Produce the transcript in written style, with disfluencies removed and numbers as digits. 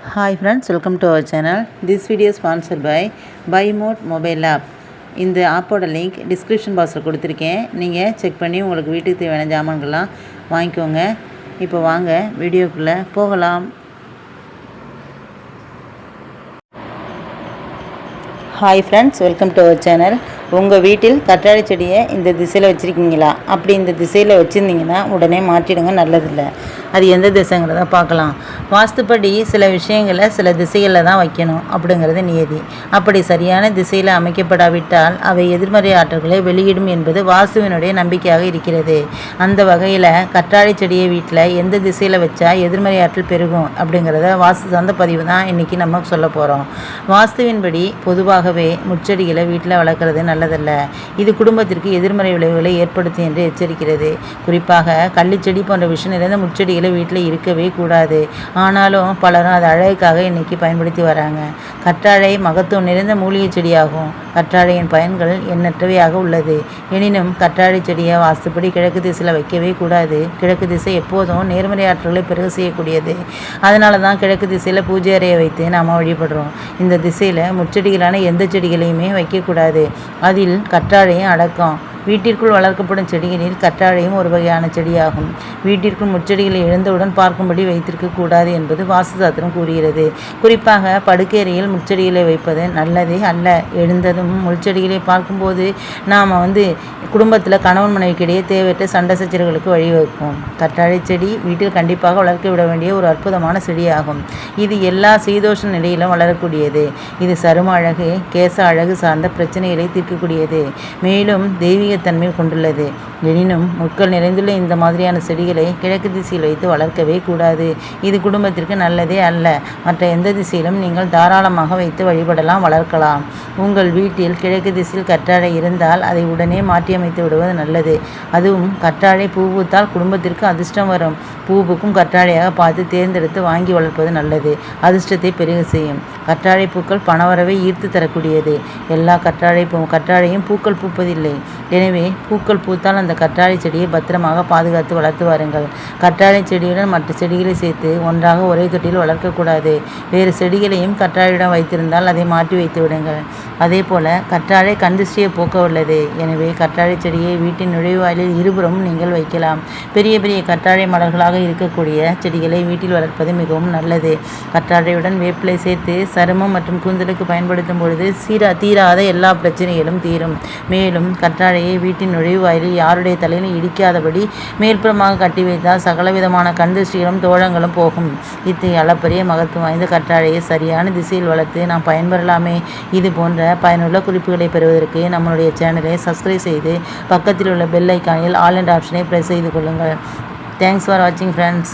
Hi friends, welcome to our channel. This video is sponsored by BuyMode mobile app. இந்த ஆப்போட link description பாக்ஸில் கொடுத்துருக்கேன். நீங்கள் check பண்ணி உங்களுக்கு வீட்டுக்கு தேவையான ஜாமான்கள்லாம் வாங்கிக்கோங்க. இப்போ வாங்க வீடியோக்குள்ளே போகலாம். Hi friends, welcome to our channel. உங்கள் வீட்டில் கற்றாழை செடியை இந்த திசையில் வச்சுருக்கீங்களா? அப்படி இந்த திசையில் வச்சுருந்தீங்கன்னா உடனே மாற்றிடுங்க, நல்லதில்லை. அது எந்த திசைங்கிறத பார்க்கலாம். வாஸ்துப்படி சில விஷயங்களை சில திசைகளில் தான் வைக்கணும் அப்படிங்கிறது நியதி. அப்படி சரியான திசையில் அமைக்கப்படாவிட்டால் அவை எதிர்மறை ஆற்றல்களை வெளியிடும் என்பது வாஸ்துவினுடைய நம்பிக்கையாக இருக்கிறது. அந்த வகையில் கற்றாழை செடியை வீட்டில் எந்த திசையில் வச்சா எதிர்மறை ஆற்றல் பெருகும் அப்படிங்கிறத வாஸ்து சார்ந்த பதிவு தான் இன்றைக்கி நம்ம சொல்ல போகிறோம். வாஸ்துவின்படி பொதுவாகவே முச்செடிகளை வீட்டில் வளர்க்குறது நல்லதல்ல. இது குடும்பத்திற்கு எதிர்மறை விளைவுகளை ஏற்படுத்தும் என்று எச்சரிக்கிறது. குறிப்பாக கள்ளிச்செடி போன்ற விஷம் நிறைந்த முச்செடிகளை வீட்டில் இருக்கவே கூடாது. ஆனாலும் பலரும் அது அழகுக்காக இன்னைக்கு பயன்படுத்தி வராங்க. கற்றாழை மகத்துவம் நிறைந்த மூலிகை செடியாகும். கற்றாழையின் பயன்கள் எண்ணற்றவையாக உள்ளது. எனினும் கற்றாழை செடியை வாஸ்துப்படி கிழக்கு திசையில் வைக்கவே கூடாது. கிழக்கு திசை எப்போதும் நேர்மறை ஆற்றல்களை பெருக செய்யக்கூடியது. அதனால தான் கிழக்கு திசையில் பூஜை அறையை வைத்து நாம் வழிபடுறோம். இந்த திசையில் முச்செடிகளான எந்த செடிகளையுமே வைக்கக்கூடாது. அதில் கற்றாழையும் அடக்கம். வீட்டிற்குள் வளர்க்கப்படும் செடிகளில் கற்றாழையும் ஒரு வகையான செடியாகும். வீட்டிற்குள் முச்செடிகளை எழுந்தவுடன் பார்க்கும்படி வைத்திருக்கக்கூடாது என்பது வாஸ்து சாஸ்திரம் கூறுகிறது. குறிப்பாக படுக்கையறையில் முச்செடிகளை வைப்பது நல்லதே அல்ல. எழுந்ததும் முள்செடிகளை பார்க்கும்போது நாம் குடும்பத்தில் கணவன் மனைவிக்கிடையே தேவையற்ற சண்டை சச்சரவுகளுக்கு வழிவகுக்கும். கற்றாழை செடி வீட்டில் கண்டிப்பாக வளர்க்க விட வேண்டிய ஒரு அற்புதமான செடியாகும். இது எல்லா சீதோஷ நிலையிலும் வளரக்கூடியது. இது சரும அழகு, கேச அழகு சார்ந்த பிரச்சனைகளை தீர்க்கக்கூடியது. மேலும் தெய்வீகத்தன்மை கொண்டுள்ளது. எனினும் முட்கள் நிறைந்துள்ள இந்த மாதிரியான செடிகளை கிழக்கு திசையில் வைத்து வளர்க்கவே கூடாது. இது குடும்பத்திற்கு நல்லதே அல்ல. மற்ற எந்த திசையிலும் நீங்கள் தாராளமாக வைத்து வழிபடலாம், வளர்க்கலாம். உங்கள் வீட்டில் கிழக்கு திசையில் கற்றாழை இருந்தால் அதை உடனே மாற்றியமைத்து விடுவது நல்லது. அதுவும் கற்றாழை பூ பூத்தால் குடும்பத்திற்கு அதிர்ஷ்டம் வரும். பூவுக்கும் கற்றாழையாக பார்த்து தேர்ந்தெடுத்து வாங்கி வளர்ப்பது நல்லது. அதிர்ஷ்டத்தை பெருக செய்யும். கற்றாழை பூக்கள் பணவரவை ஈர்த்து தரக்கூடியது. எல்லா கற்றாழையும் பூக்கள் பூப்பதில்லை. எனவே பூக்கள் பூத்தால் அந்த கற்றாழை செடியை பத்திரமாக பாதுகாத்து வளர்த்து வாருங்கள். கற்றாழை செடியுடன் மற்ற செடிகளை சேர்த்து ஒன்றாக ஒரே தொட்டியில் வளர்க்கக்கூடாது. வேறு செடிகளையும் கற்றாழையுடன் வைத்திருந்தால் அதை மாற்றி வைத்து விடுங்கள். அதே போல கற்றாழை கண்திஷ்டியை போக்க உள்ளது. எனவே கற்றாழை செடியை வீட்டின் நுழைவாயிலில் இருபுறமும் நீங்கள் வைக்கலாம். பெரிய பெரிய கற்றாழை மலர்களாக இருக்கக்கூடிய செடிகளை வீட்டில் வளர்ப்பது மிகவும் நல்லது. கற்றாழையுடன் வேப்பிலை சேர்த்து சருமம் மற்றும் கூந்தலுக்கு பயன்படுத்தும் பொழுது தீராத எல்லா பிரச்சனைகளும் தீரும். மேலும் கற்றாழையை வீட்டின் நுழைவாயிலில் யாருடைய தலையிலும் இடிக்காதபடி மேல்புறமாக கட்டி வைத்தால் சகலவிதமான கண்திஷ்டிகளும் தோழங்களும் போகும். இத்தகைய அளப்பரிய மகத்துவம் வாய்ந்த கற்றாழையை சரியான திசையில் வளர்த்து நாம் பயன்பெறலாமே. இது போன்ற பயனுள்ள குறிப்புகளை பெறுவதற்கு நம்மளுடைய சேனலை சப்ஸ்கிரைப் செய்து பக்கத்தில் உள்ள பெல் ஐக்கானில் ஆல் என்ற ஆப்ஷனை பிரஸ் செய்து கொள்ளுங்கள். தேங்க்ஸ் ஃபார் வாட்சிங் ஃப்ரெண்ட்ஸ்.